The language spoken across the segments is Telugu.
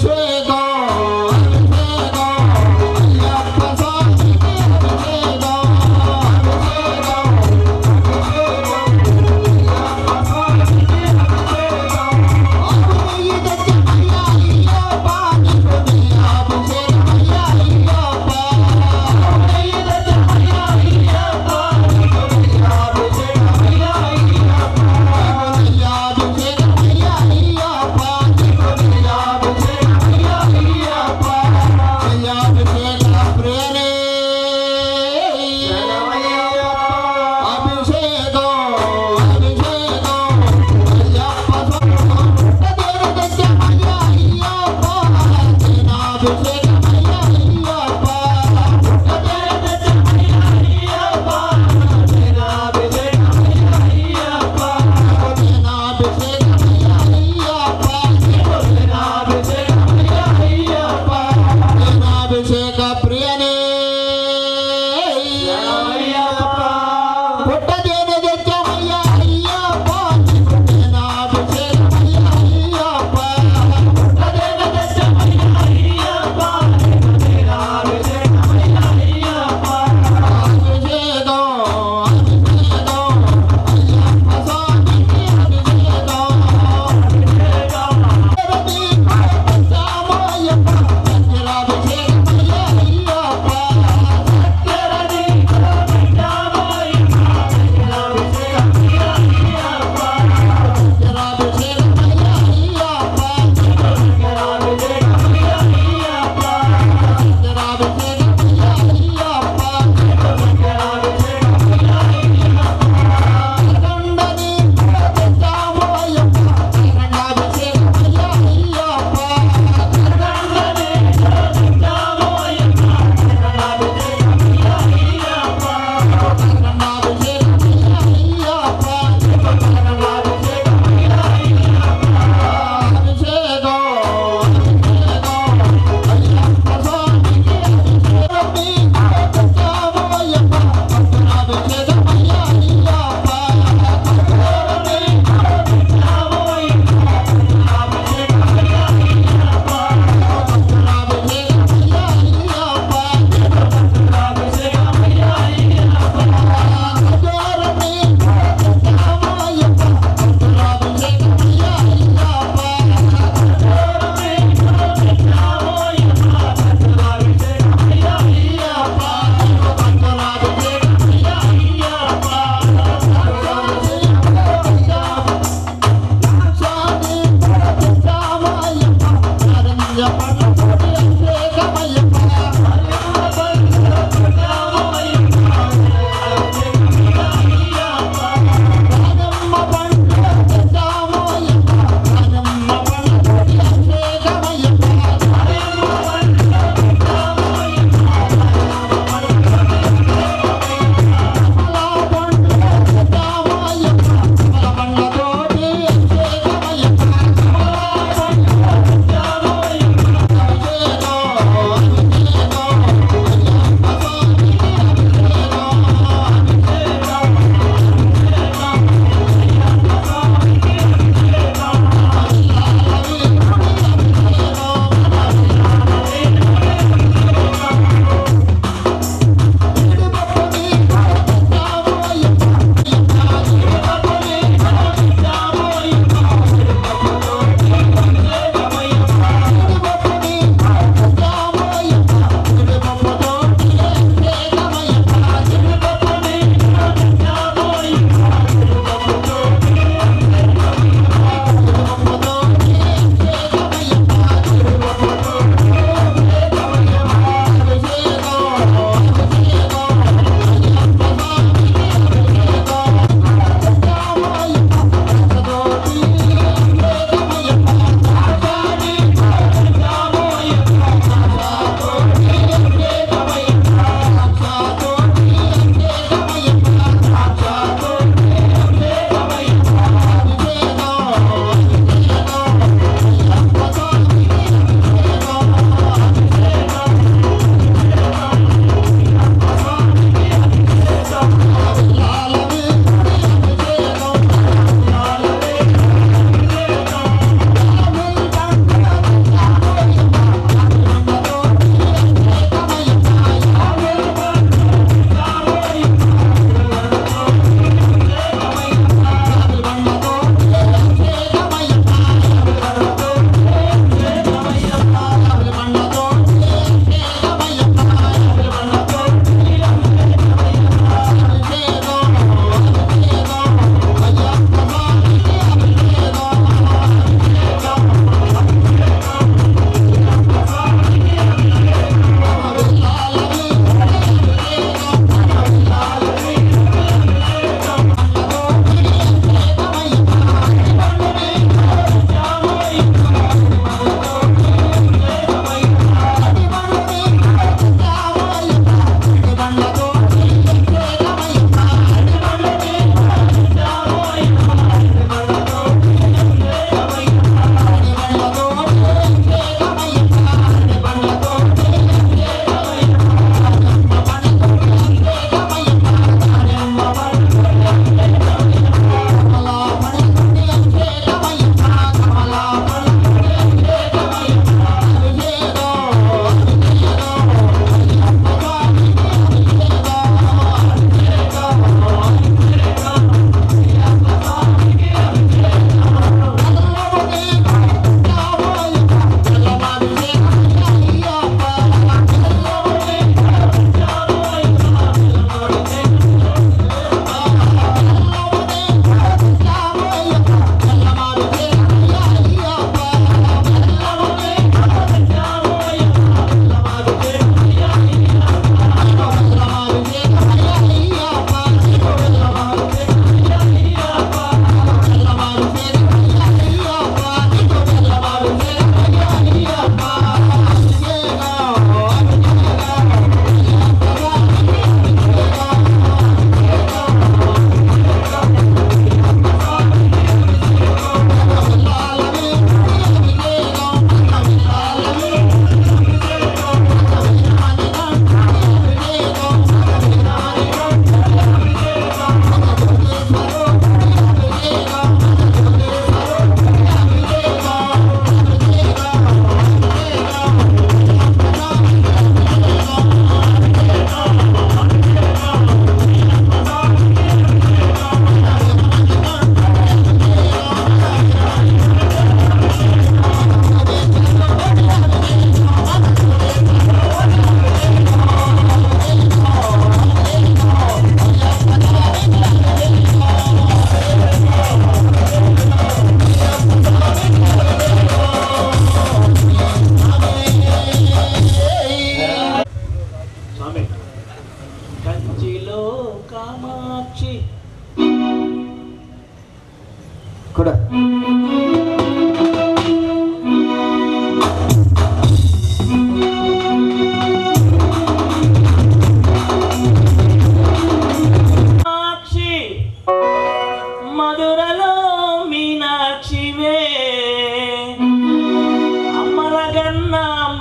Bye.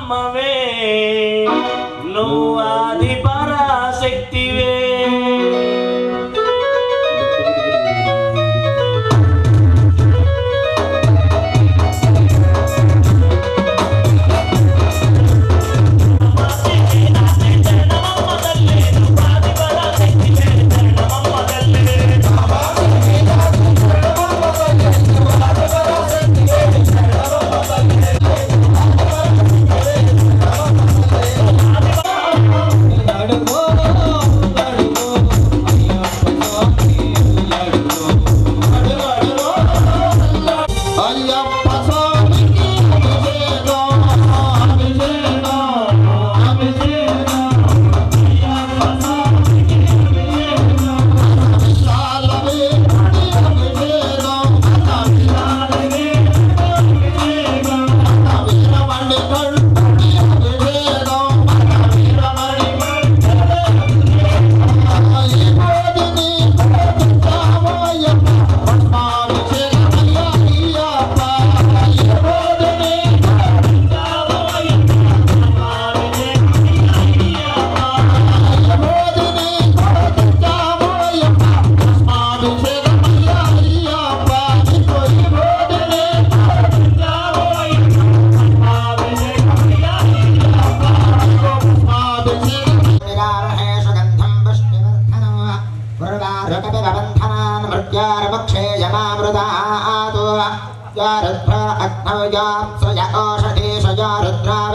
అమ్మవే నువ్వు ఆది పరాశక్తివే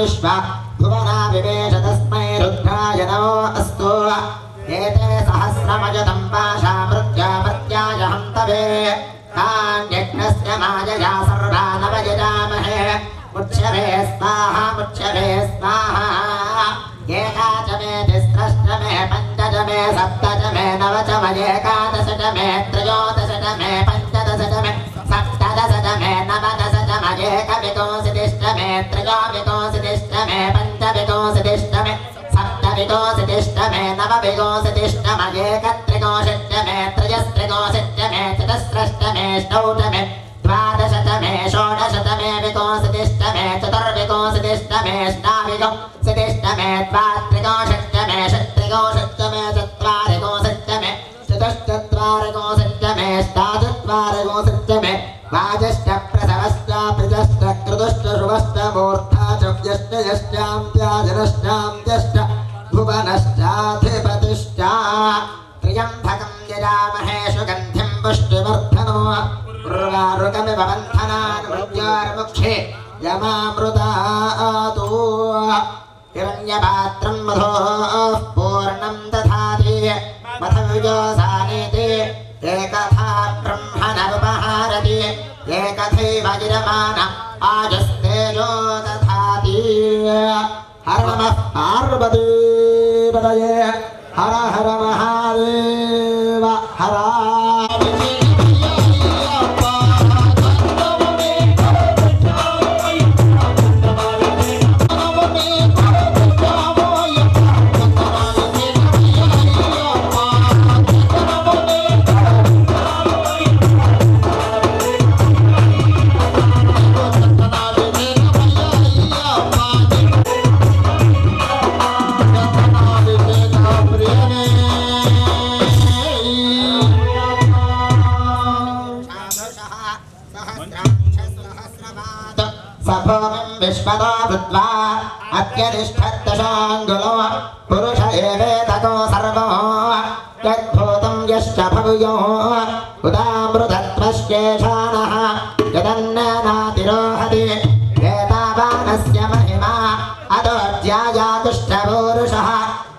विश्वा भुवना विवेश तस्मै रुद्राय नमो अस्तु एते सहस्रमजतं पाशा मृत्यामर्त्याय हन्तवे तान्यज्ञस्य मायया सर्वा नवयजामहे मुच्यवे स्वाहा एकाच मे तिस्रश्च मे पञ्चच मे सप्तच मे नवच मे एकादशच मे त्रयोदशच मे पञ्चदशच मे सप्तदशच मे नवदशच मे एकविंशतिश्च मे त्रयोविंशतिश्च मे पञ्चविंशतिश्च मे सप्तविंशतिश्च मे नवविंशतिश्च मे एकत्रिंशच्च मे त्रयस्त्रिंशच्च मे चतुस्रश्च मे अष्टौच मे द्वादशच मे षोडशच मे विंशतिश्च मे चतुर्विंशतिश्च मे अष्टाविंशतिश्च मे द्वात्रिंशच्च मे षट्त्रिंशच्च मे चत्वारिंशच्च मे चतुश्चत्वारिंशच्च मे अष्टाचत्वारिंशच्च मे वाजश्च प्रसवश्च प्रजश्च क्रतुश्च शुभश्च मूर्धा च व्यश्च यश्चान्त्याजनश्चान्त्यश्च भुवनश्चाधिपतिश्च त्र्यम्बकं यजामहे सुगन्धिं पुष्टिवर्धनो उर्वारुकमिव बन्धनान् मृत्योर्मुक्षे यमामृतातु हिरण्यपात्रं मधोः पूर्णं दधाति मथविजोसानेति एकथा ब्रह्मणमुपहारति एकथैव यजमान आजस्तेजो दधाति हर नमः पार्वतीपतये हर हर महादेव हर विश्वतो भूत्वा अत्यतिष्ठत्तशाङ्गुलो पुरुष एवेतको सर्वो यद्भूतं यश्च भव्यो उदामृतत्वश्चेषाणः यदन्नातिरोहति एतावानस्य महिमा अदोज्यायातुष्टपूरुषः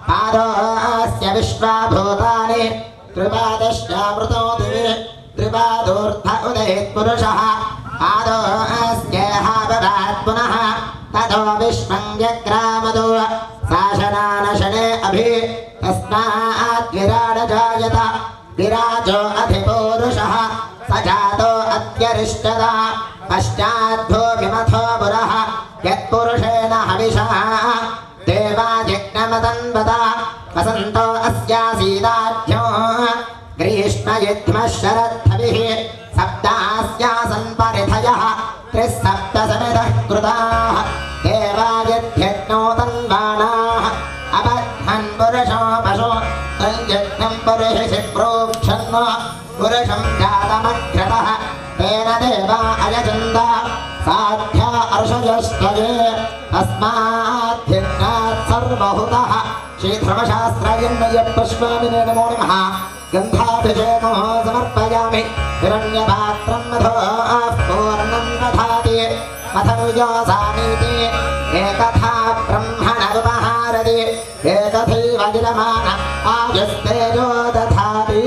पादोऽस्य विश्वाभूतानि त्रिपादश्चामृतो दिवि त्रिपादोऽर्ध उदयेत्पुरुषः पादोऽस्येह बभात् पुनः ततो विश्वं व्यग्रामदो शासनानशने अभि तस्मात् विराड जायत विराजो अधिपूरुषः स जातो अत्यरिष्टदा पश्चाद्भूमिमथो पुरः यत्पुरुषेण हविषः देवाजिज्ञमतन्वता वसन्तो अस्यासीदाढ्यो ग्रीष्मयुग्मः शरद्धविः सप्तास्यासन् परिधयः त्रिसप्तसमितः कृताः देवाय यज्ञो तन्वानाः अबध्नन् पुरुषो पशु तञ्जज्ञं पुरुषि प्रोक्षन् पुरुषं जातमग्रतः तेन देवा अयजन्त साध्या अर्षजस्त्वये तस्माद्धिन्नात् सर्वहुतः श्रीधर्मशास्त्रयन्मयपुष्पामिने नमो नमः गन्धाभिषेकं समर्पयामि हिरण्यपात्रं मधोः पूर्णं दधाति मथनुजोऽसामीति एकथा ब्रह्मणरुपहारति एकथैव विरमान आयुस्तेजो दधाति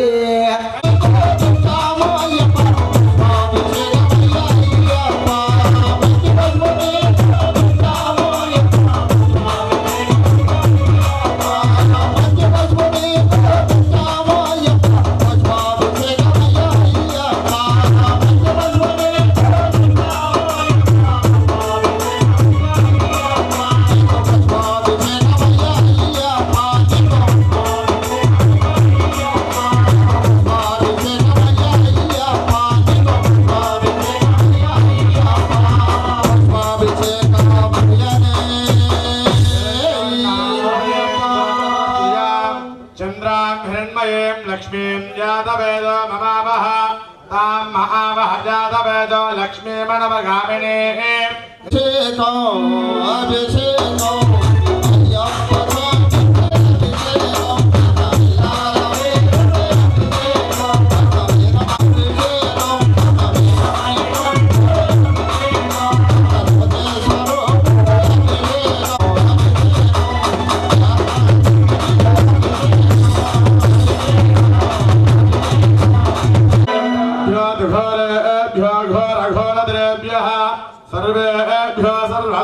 लक्ष्मी मनमगामिने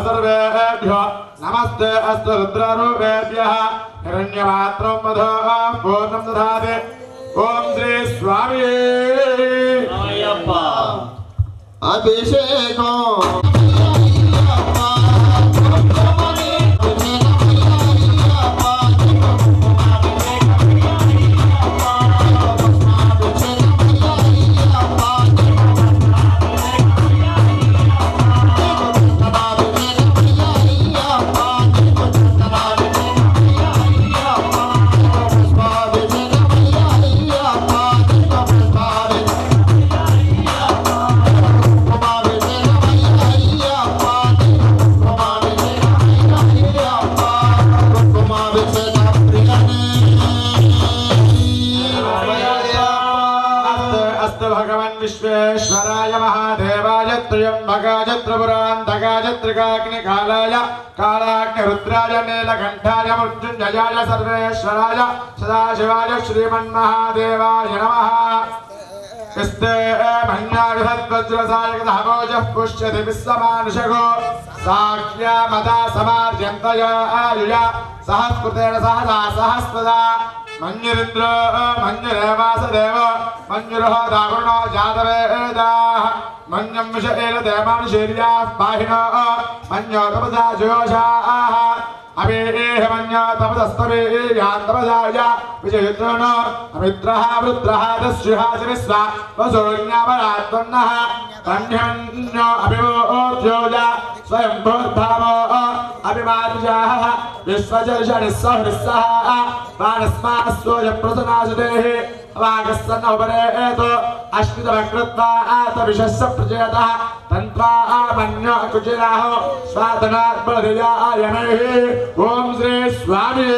सर्वेभ्यो नमस्ते अस्तु रुद्ररूपेभ्यः हिरण्यपात्रं मधोः पूर्णं दधाति ओम श्री स्वामी अभिषेको विश्वेश्वराय महादेवाय त्र्यंबकाय त्रिपुरान्तकाय त्रिकाग्निकालाय कालाग्निरुद्राय नीलकण्ठाय मृत्युञ्जयाय सर्वेश्वराय सदाशिवाय श्रीमन्महादेवाय नमः स्ते मन्याविधद्वज्रसायकधमोजः पुष्यति विश्वमानुषगो साक्ष्यामता समार्यन्तया आयुया सहस्कृतेन सहसा सहस्रदा मन्युरिन्द्र मन्युरेवासदेव मन्युरः दारुणो जातवेदाः मन्यं विषयेलदेवानुशीर्याः पाहिनः मन्यो तपसा जोषाः अभिः मन्यो तपसस्तवेयान्तपसाय विजयुत्रण अमित्रः वृत्रः दस्युः विश्वा वसोऽन्यापरात्मन्नः कन्यन्यो अभिवोद्योजा स्वयं भूर्भावो अभिमानुजाः विश्वजर्षनिस्सहृस्सः प्राणस्मास्वयप्रसनासुतेः वागस्सन्न उपरेतो अश्वितमकृत्वा आतविषस्य प्रचेतः तन्त्वा मन्यो कुचिराहो स्वादनात्मधियायनैः ॐ श्री स्वामी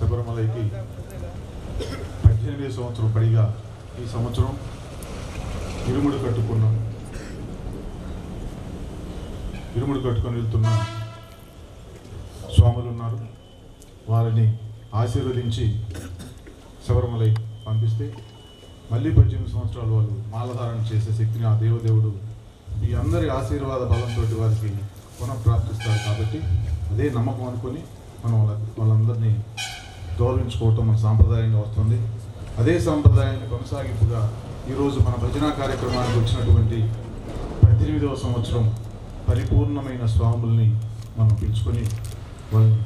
శబరిమలైకి 18 సంవత్సరం పడిగా ఈ సంవత్సరం ఇరుముడు కట్టుకొని వెళ్తున్న స్వాములు ఉన్నారు. వారిని ఆశీర్వదించి శబరిమలై పంపిస్తే మళ్ళీ 18 సంవత్సరాలు వాళ్ళు మాలధారణ చేసే శక్తిని ఆ దేవదేవుడు మీ అందరి ఆశీర్వాద బలంతో వారికి పునఃప్రాప్తిస్తారు. కాబట్టి అదే నమ్మకం అనుకొని మనం వాళ్ళందరినీ గౌరవించుకోవటం మన సాంప్రదాయంగా వస్తుంది. అదే సాంప్రదాయాన్ని కొనసాగింపుగా ఈరోజు మన భజనా కార్యక్రమానికి వచ్చినటువంటి 18వ సంవత్సరం పరిపూర్ణమైన స్వాముల్ని మనం పిలుచుకొని వాళ్ళని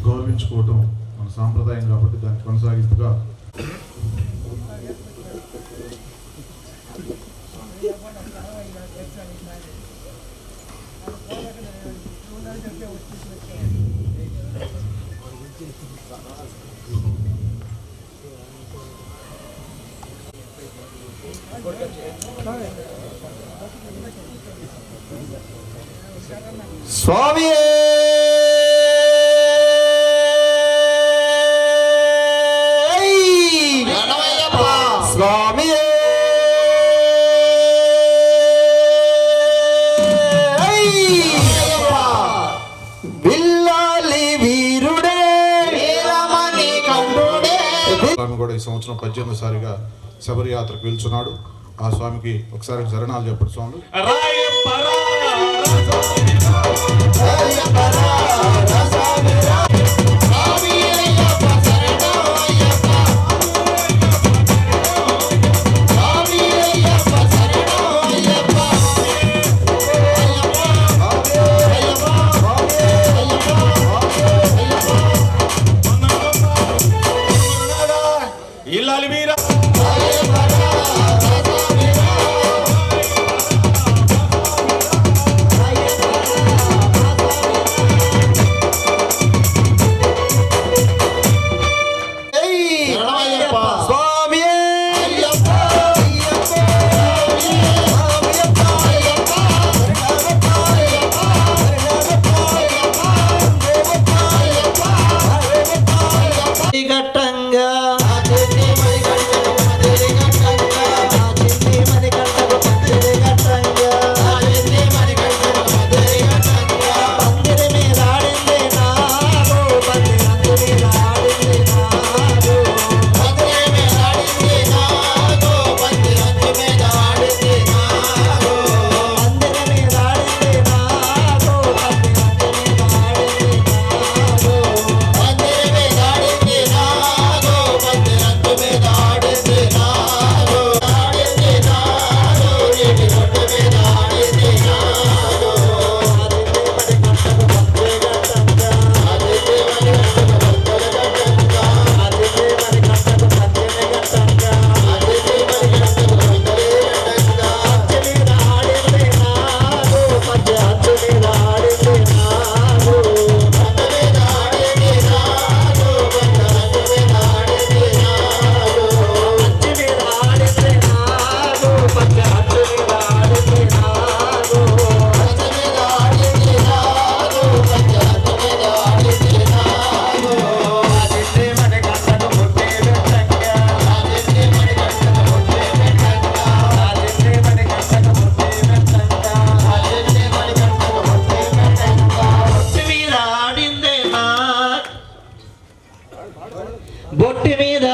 గౌరవించుకోవటం మన సాంప్రదాయం కాబట్టి దాన్ని కొనసాగింపుగా స్వామి స్వామి బిల్లాలి వీరుడే వీరమణి కంఠుడే. స్వామి కూడా ఈ సంవత్సరం 18సారిగా శబరి యాత్రకు వెళ్తున్నాడు. ఆ స్వామికి ఒకసారి శరణాలు చెప్పండి. స్వామి బొట్టి మీద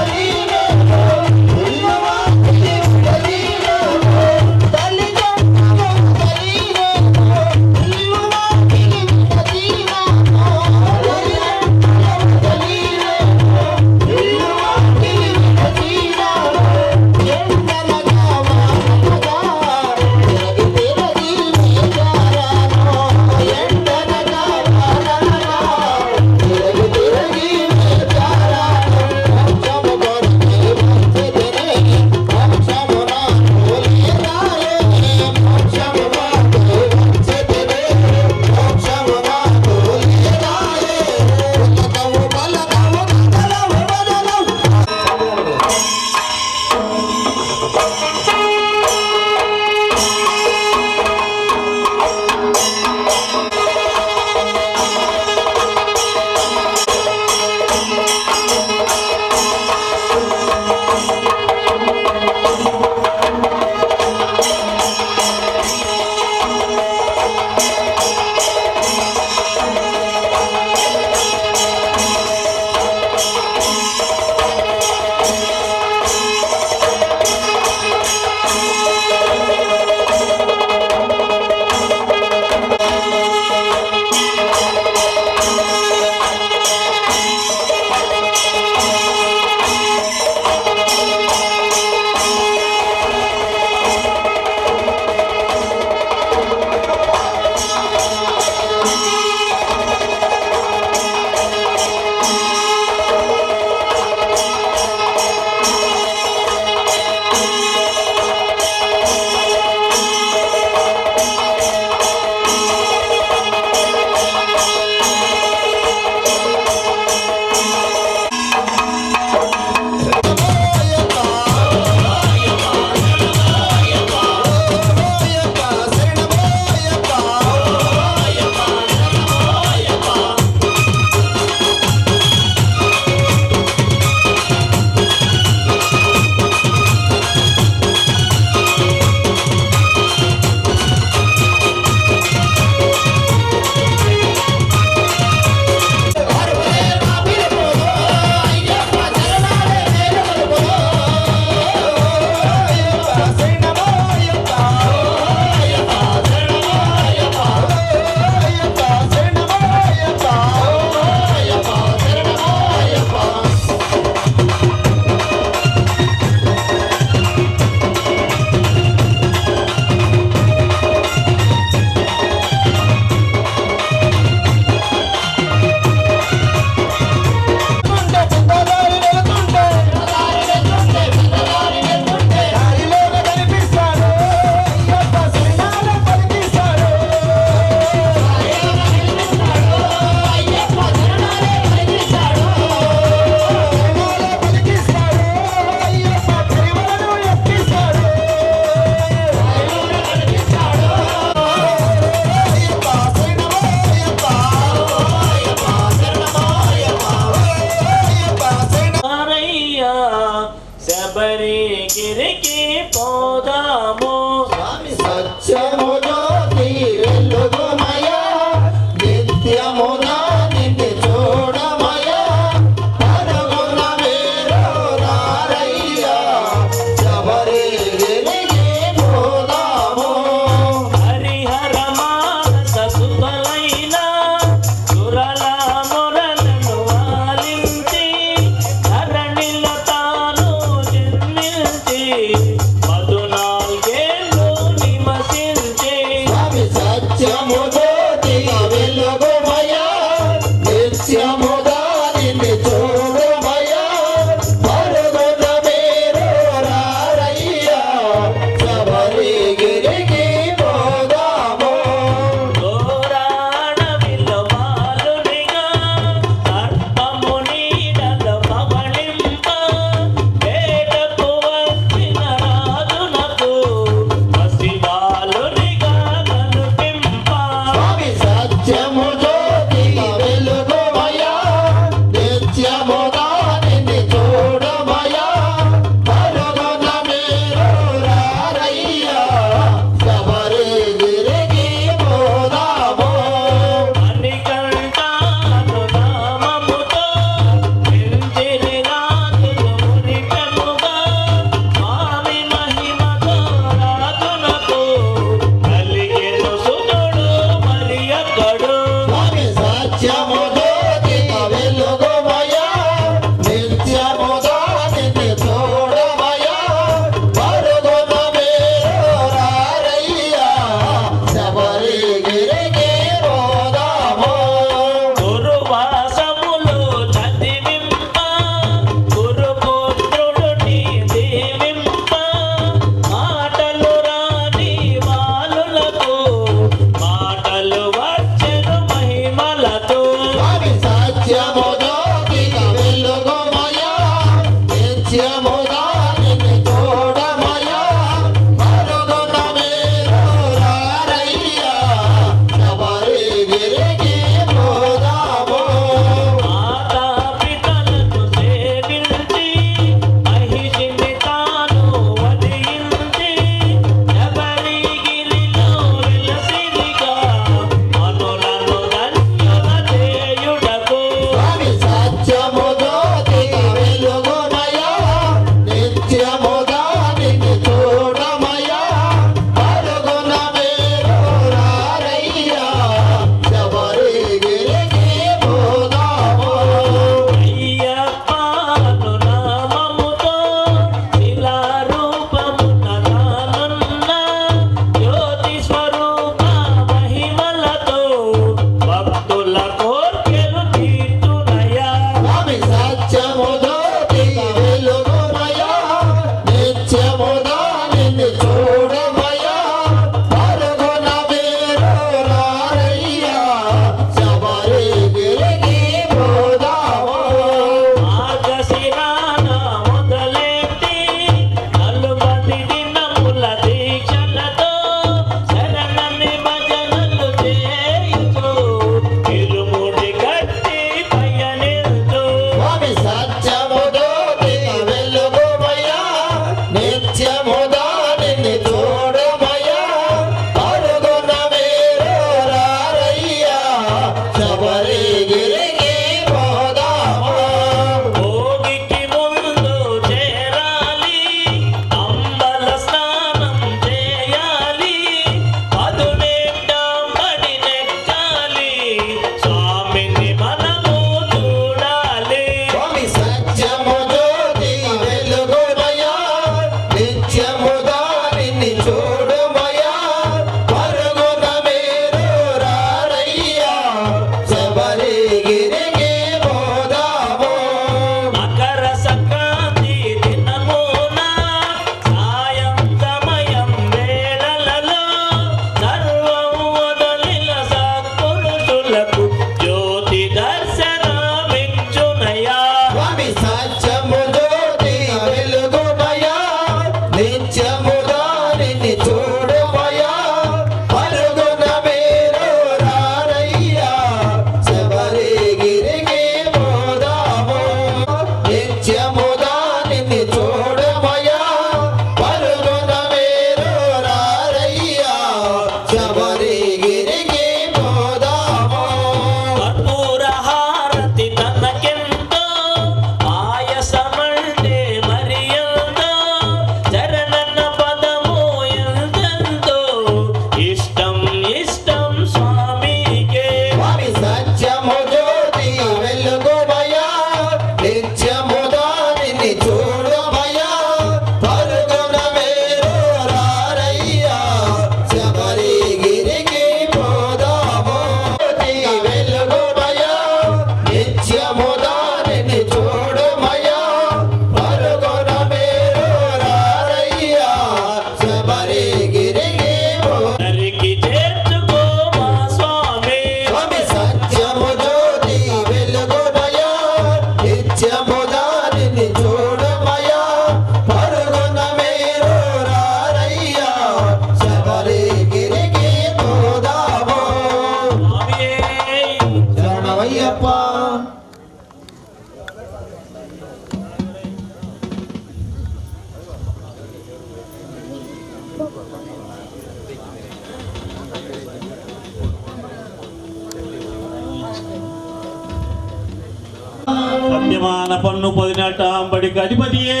మద్యమాన పన్ను 18 బడికి అధిపతియే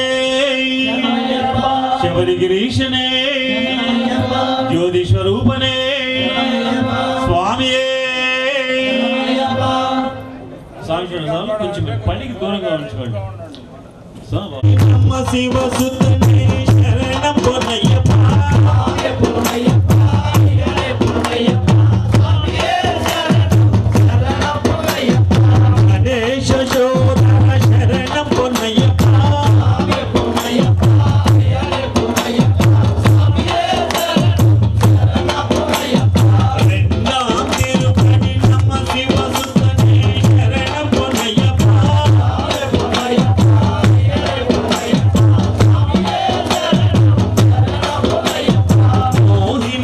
శబరిగిరీశనే జ్యోతి స్వరూపనే స్వామియే స్వామి చూడండి స్వామి కొంచెం పనికి దూరంగా ఉంచుకోండి శివ సుతనే శరణం పొన్నయ్యప్ప గణేశ శోధన శరణం పొన్నయ్యప్ప రెండాం తిరుపతి నమ్మ శివ సుతనే శరణం పొన్నయ్యప్ప మోహి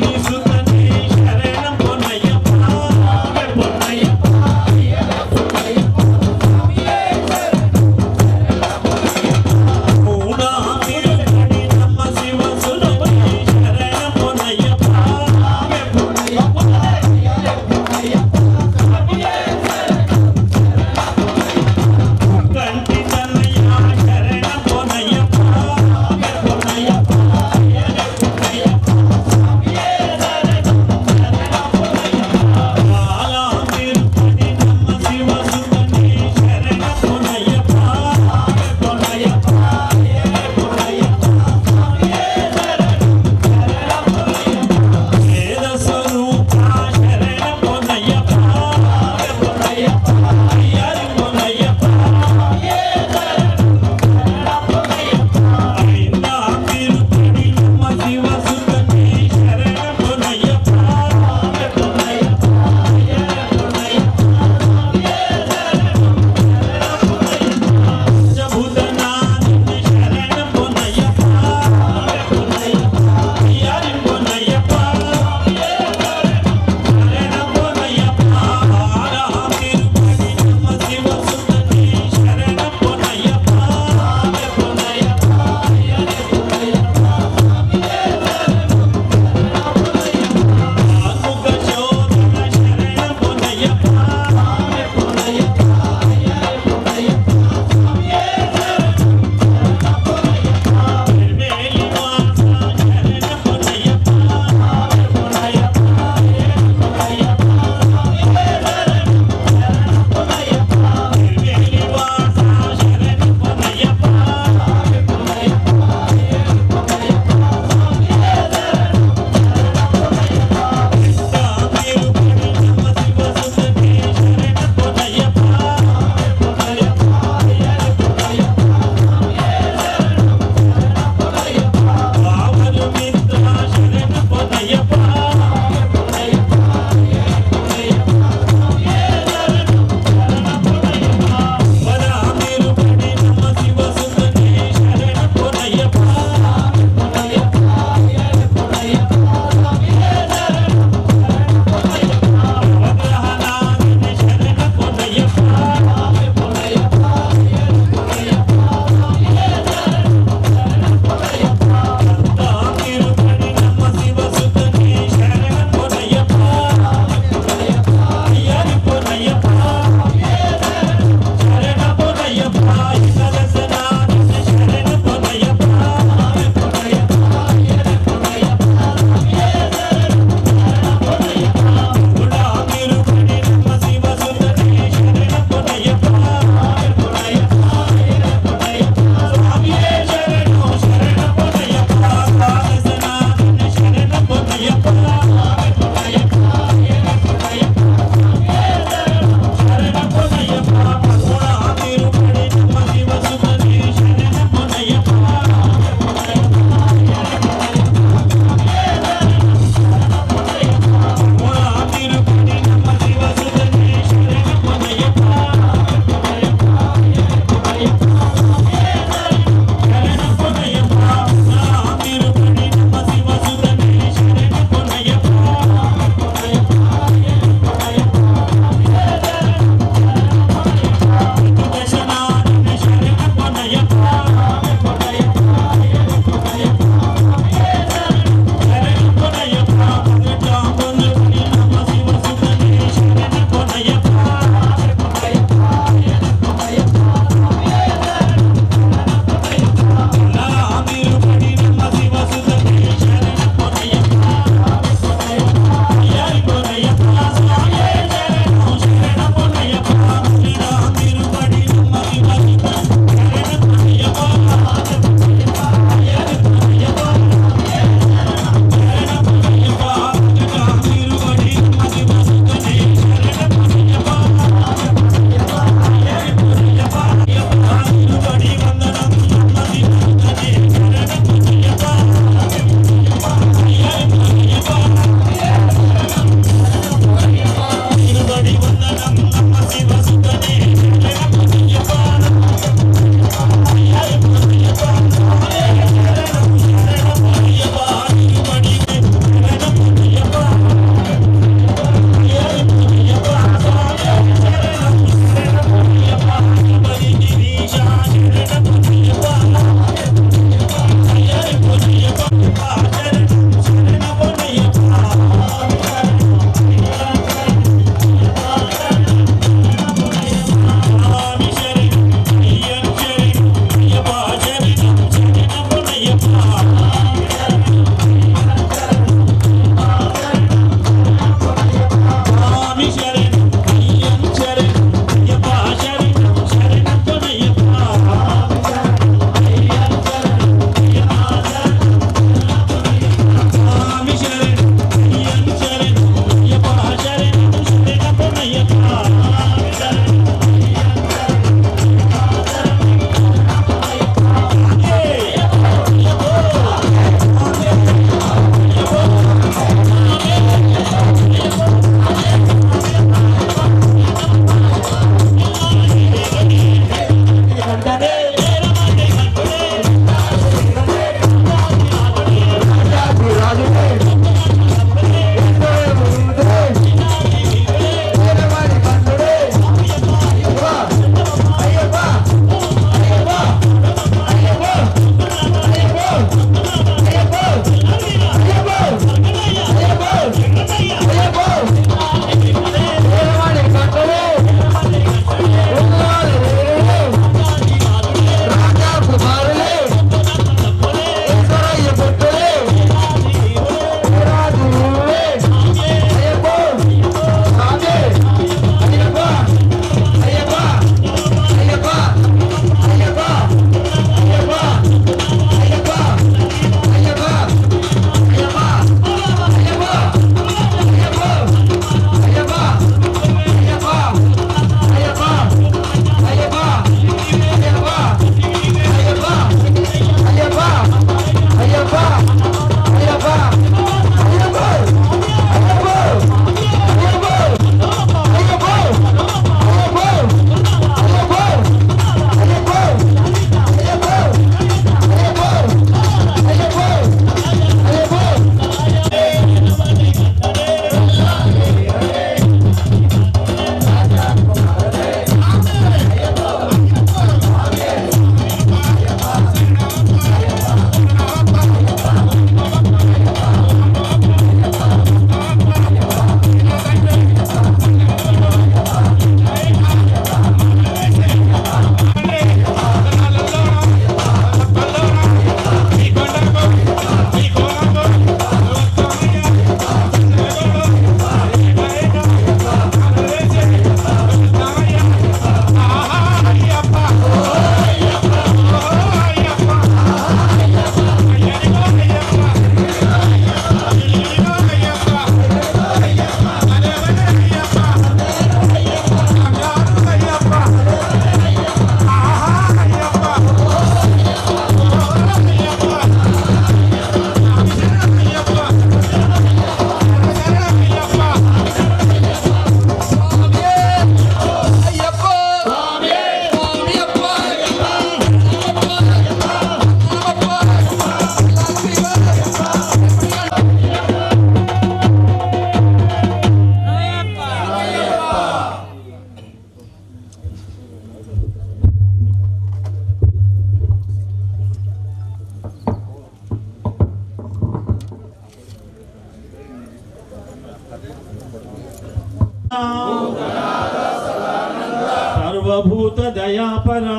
సర్వభూత దయాపరా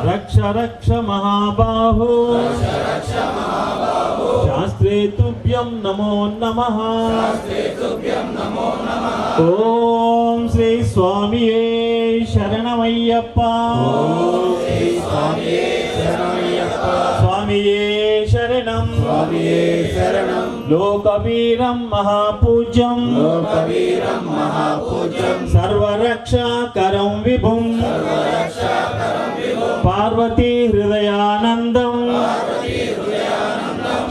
రక్ష రక్ష మహాబాహో శాస్త్రే తుభ్యం నమో నమః ఓం శ్రీ స్వామియే శరణమయ్యప్ప స్వామియే శరణం లోకవీరం మహాపూజ్యం సర్వరక్షాకరం విభుం పార్వతీ హృదయానందం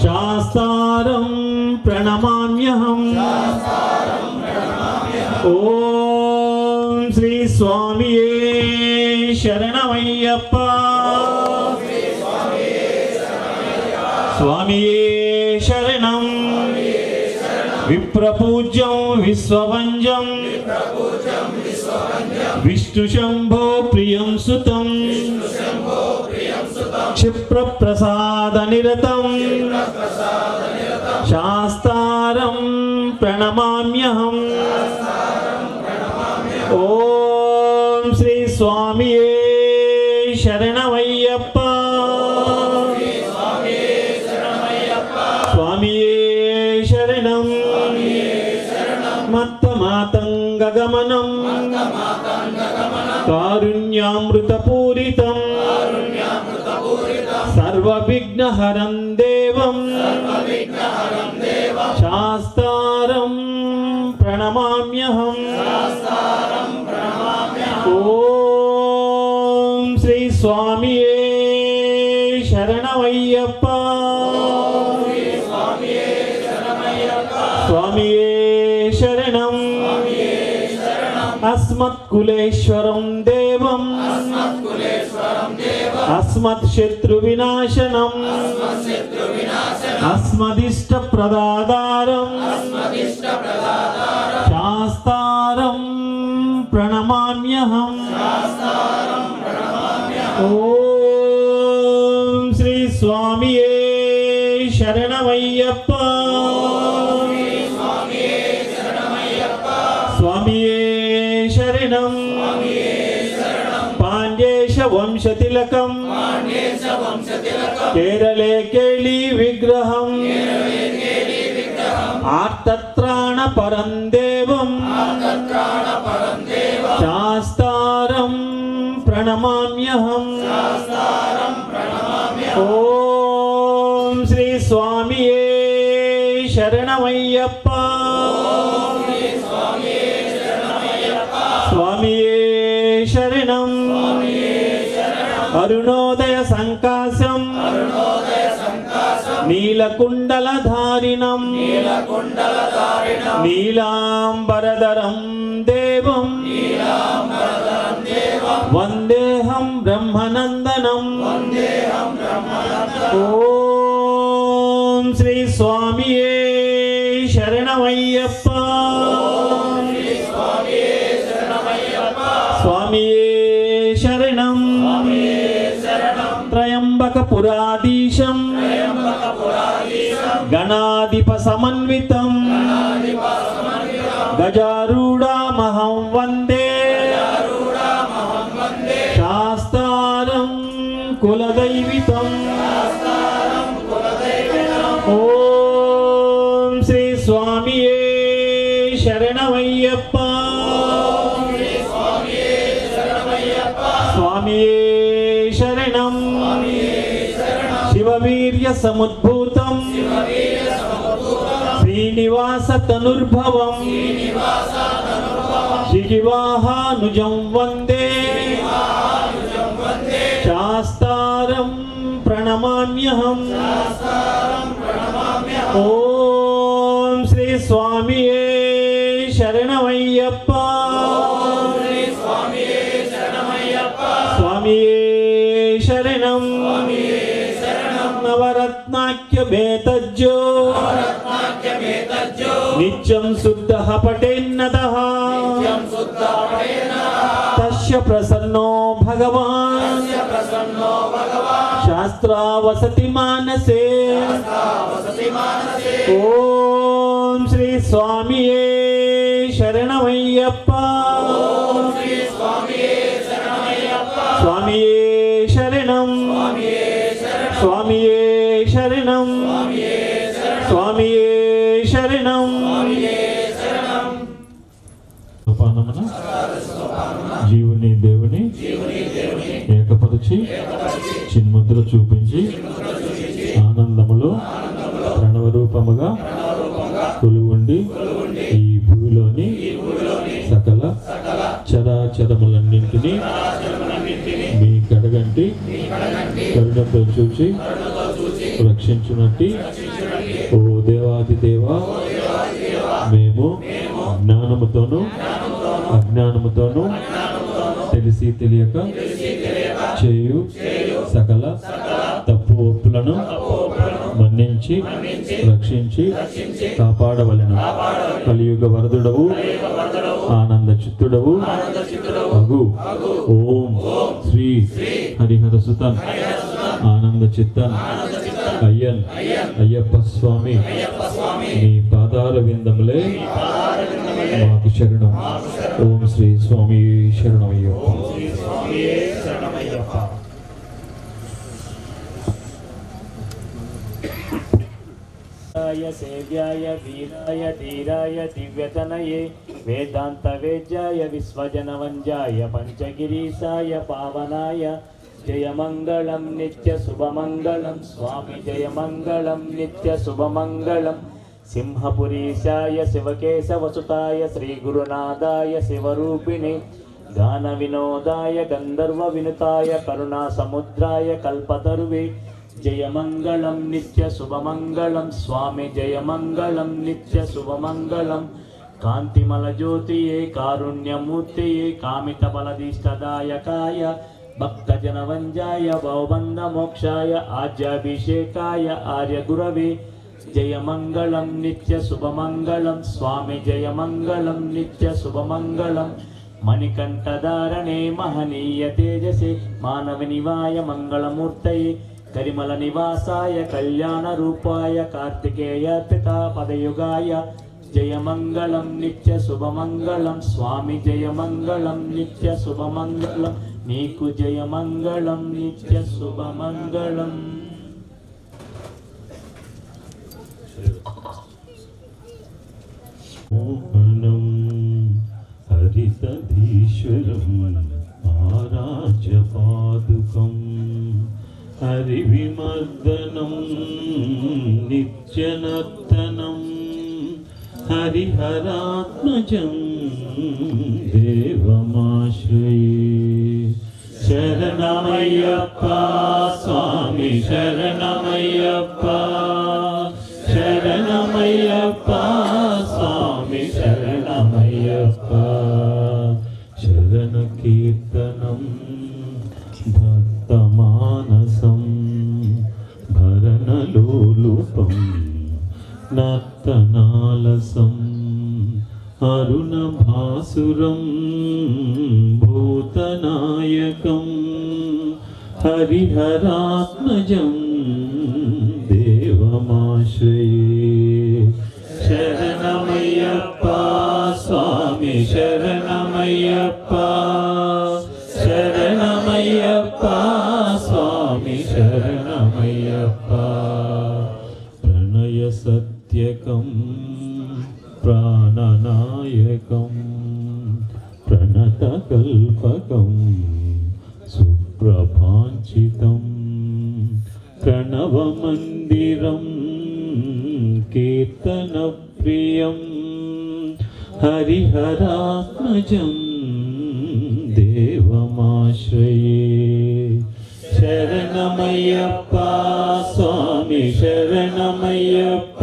శాస్తారం ప్రణమామ్యహం ఓం శ్రీ స్వామియే శరణమయ్యప్ప స్వామియే శరణం విప్రపూజ్యం విశ్వవంజం విష్ణు శంభో ప్రియం సుతం క్షిప్రప్రసాద నిరతం శాస్తారం ప్రణమామ్యహం ఓం శ్రీ స్వామియే శరణమయ్యప్ప స్వామియే శరణం మత్తమాతంగగమనం కారుణ్యామృతపూరితం సర్వవిఘ్నహరం దేవం శాస్తారం ప్రణమామ్యహం ఓం శ్రీ స్వామియే శరణమయ్యప్ప స్వామియే శరణం అస్మత్కులేశ్వరం దేవం అస్మత్ శత్రు వినాశనం అస్మదిష్ట ప్రదాదారం శాస్తారం ప్రణమామ్యహం ఓం శ్రీ స్వామియే శరణమయ్యప్ప స్వామియే శరణం పాండ్యేశ వంశతిలకం కేరళే కేళీ విగ్రహం ఆర్తత్రాణ పరం దేవం శాస్తారం ప్రణమామ్యహం ఓం శ్రీ స్వామియే శరణమయ్యప్ప స్వామియే శరణం అరుణోదయ సంకాశం నీలకుండలధారిణం నీలాంబరధరం దేవం వందేహం బ్రహ్మనందనం ఓం శ్రీ స్వామియే శరణమయ్యప్ప స్వామియే శరణం త్రయంబకపురాధీశం గణాధిప సమన్వితం గజారూఢమహం వందే శాస్తారం కులదైవితం ఓం శ్రీ స్వామియే శరణమయ్యప్ప స్వామియే శరణం శివవీర్య సముద్భూతం శ్రీనివాస తనుర్భవం శివాహానుజం వందే శాస్తారం ప్రణమామ్యహం ఓం శ్రీ స్వామియే శరణమయ్యప్ప స్వామియే శరణం నవరత్నాఖ్య భేతజ్జో నిత్యం శుద్ధః పఠేన్నతః తస్య ప్రసన్నో భగవాన్ శాస్త్రావసతి మానసే ఓం శ్రీ స్వామియే శరణమయ్యప్ప స్వామియే శరణం స్వామియే శరణం స్వామియే శరణం సోపానమున జీవుని దేవుని ఏకపరిచి చిన్ముద్ర చూపించి ఆనందములో ప్రణవరూపముగా కొలువుండి ఈ భూమిలోని సకల చరాచరములన్నింటినీ మీ కడగంటి కరుణతో చూచి రక్షించునట్టి ఓ దేవాది దేవా మేము జ్ఞానముతోనూ అజ్ఞానముతోనూ తెలిసి తెలియక చేయు సకల తప్పు ఒప్పులను మన్నించి రక్షించి కాపాడవలెను. కలియుగ వరదుడవు ఆనంద చిత్తుడవు అగు ఓం శ్రీ హరిహర సుతన్ ఆనంద చిత్తన్ అయ్యన్ అయ్యప్ప స్వామి మీ పాదార విందములే మాకు శరణం. ఓం శ్రీ స్వామి శరణమయ్యప్ప. సేవ్యాయ వీరాయ ధీరాయ దివ్యతనయే వేదాంత వేద్యాయ విశ్వజనవంజాయ పంచగిరీసాయ పావనాయ జయమంగళం నిత్య శుభమంగళం స్వామి జయమంగళం నిత్య శుభమంగళం సింహపురీశాయ శివకేశవసుతాయ శ్రీగురునాథాయ శివరూపిణి గాన వినోదాయ గంధర్వ వినుతాయ కరుణా సముద్రాయ కల్పతరువే జయమంగళం నిత్య శుభమంగళం స్వామి జయమంగళం నిత్య శుభమంగళం కాంతిమల జ్యోతియే కారుణ్యమూర్తియే కామిత ఫలదీష్టదాయకాయ భక్తజనవంజాయ భవబంధ మోక్షాయ ఆజ్యాభిషేకాయ ఆర్యగురవే జయమంగళం నిత్య శుభమంగళం స్వామి జయమంగళం నిత్య శుభమంగళం మణికంఠధారణే మహనీయ తేజసే మానవ నివాయ మంగళమూర్తయే కరిమల నివాసాయ కళ్యాణ రూపాయ కార్తికేయ పితా పదయుగాయ జయమంగళం నిత్య శుభమంగళం స్వామి జయమంగళం నిత్య శుభమంగళం నీకు జయమంగళం నిత్య శుభమంగళం. మోహనం హరితధీశ్వరం ఆరాజ్యపాదుకం హరివిమర్దనం నిత్యనర్తనం హరిహరాత్మజం దేవమాశ్రయే. శరణమయ్యప్ప స్వామి శరణమయ్యప్ప శరణమయ్యప్ప స్వామి శరణమయ్యప్ప. శరణ కీర్తనం భక్తమానసం భరణలోలుపం నర్తనాలసం అరుణభాసురం భూతనాయకం హరిహరాత్మజం దేవమాశ్రయే. శరణమయ్యప్ప స్వామి శరణమయ్యప్ప శరణమయ్యప్ప స్వామి శరణమయ్యప్ప. ప్రణయ సత్యకం ప్రాణనాయకం ప్రణతకల్పకం సుప్రభాంచితం ప్రణవమందిరం కీర్తనప్రియం హరిహరాత్మజం దేవమాశ్రయే. శరణమయ్యప్ప స్వామి శరణమయ్యప్ప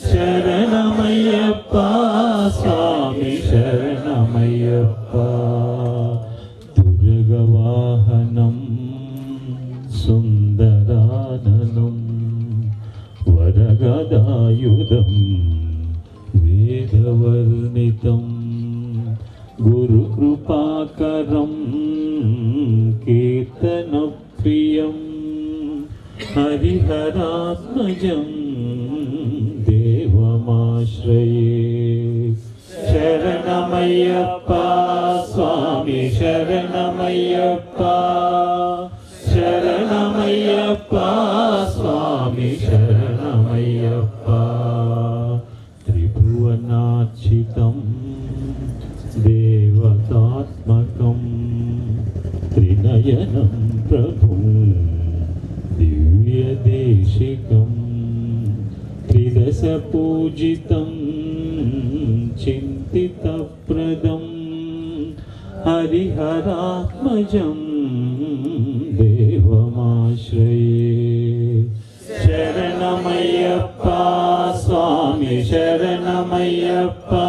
శరణమయ్యప్ప స్వామి శరణమయ్యప్ప. దుర్గవాహనం సుందరాననం వరగదాయుధం వేదవర్ణితం గురుకృపాకరం కీర్తనప్రియం హరిహరాత్మజం దేవమాశ్రయే. శరణం त्रिगुणार्चितं देवतात्मकं त्रिनयनं प्रभुं दिव्यदेशिकं त्रिदशपूजितं चिन्तितप्रदं हरिहरात्मजं देवमाश्रये शरणमय्यप्पा स्वामी शरणमय्यप्पा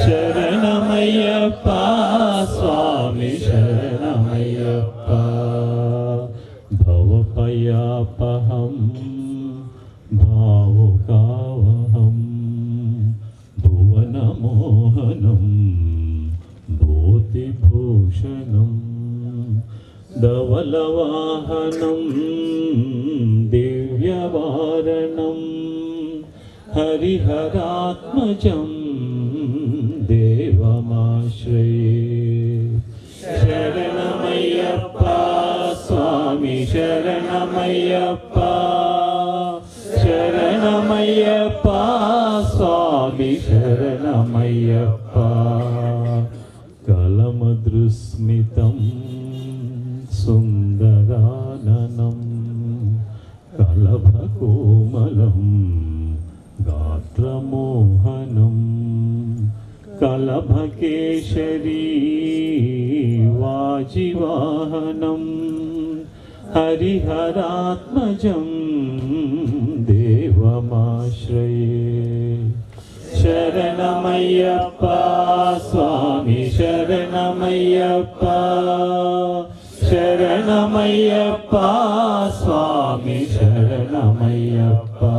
शरणमय्यप्पा स्वामी शरणमय्यप्पा भवभयापहं भावुकावहं भुवनमोहनं भूतिभूषणं धवलवाहनं दिव्यवारणं हरिहरात्मजं देवमाश्रये शरणमय्यप्पा स्वामी शरणमय्यप्पा शरणमय्यप्पा स्वामी शरणमय्यप्पा कलमदृस्मितं सुन्दराननं कलभकोमलं गात्रमोहनं कलभकेशरी वाजिवाहनं हरिहरात्मजं देवमाश्रये शरणमय्यप्पा स्वामी शरणमय्यप्पा शरणमय्यप्पा स्वामी शरणमय्यप्पा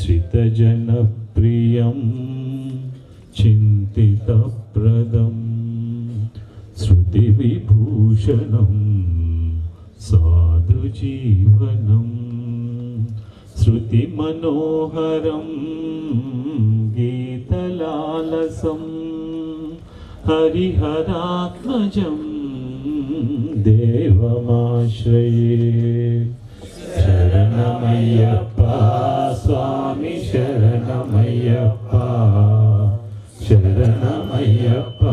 श्रितजनप्रियं चिन्तितप्रदं श्रुतिविभूषणं साधुजीवनं श्रुतिमनोहरं गीतलालसं हरिहरात्मजं देवमाश्रये शरणमय्यप्पा स्वामी शरणमय्यप्पा शरणमय्यप्पा